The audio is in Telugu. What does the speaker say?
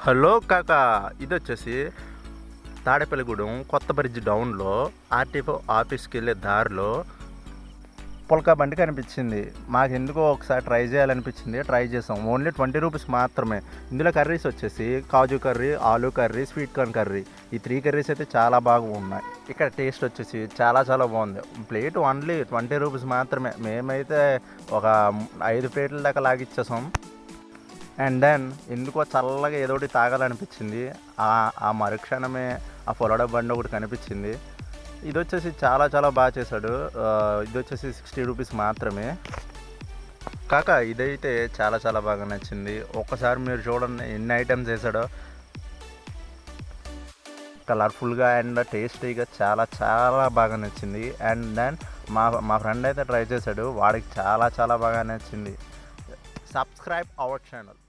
హలో కాకా, ఇది వచ్చేసి తాడేపల్లిగూడెం కొత్త బ్రిడ్జ్ డౌన్లో ఆర్టీఓ ఆఫీస్కి వెళ్ళే దారిలో పుల్కా బండి కనిపించింది. మాకు ఎందుకో ఒకసారి ట్రై చేయాలనిపించింది, ట్రై చేసాం. ఓన్లీ 20 రూపీస్ మాత్రమే. ఇందులో కర్రీస్ వచ్చేసి kaju curry, aloo curry, sweet corn curry, ఈ 3 కర్రీస్ అయితే చాలా బాగా ఉన్నాయి. ఇక్కడ టేస్ట్ వచ్చేసి చాలా చాలా బాగుంది. ప్లేట్ ఓన్లీ 20 రూపీస్ మాత్రమే. మేమైతే ఒక 5 ప్లేట్ల దాకా లాగిచ్చేసాం. అండ్ దెన్ ఎందుకో చల్లగా ఏదో ఒకటి తాగాలనిపించింది. ఆ మరుక్షణమే ఆ పొలడ బండి ఒకటి కనిపించింది. ఇది వచ్చేసి చాలా చాలా బాగా చేశాడు. ఇది వచ్చేసి 60 రూపీస్ మాత్రమే. కాక ఇదైతే చాలా చాలా బాగా నచ్చింది. ఒక్కసారి మీరు చూడండి ఎన్ని ఐటమ్స్ వేసాడో. కలర్ఫుల్గా అండ్ టేస్టీగా చాలా చాలా బాగా నచ్చింది. అండ్ దెన్ మా ఫ్రెండ్ అయితే ట్రై చేశాడు, వాడికి చాలా చాలా బాగా నచ్చింది. Subscribe our channel.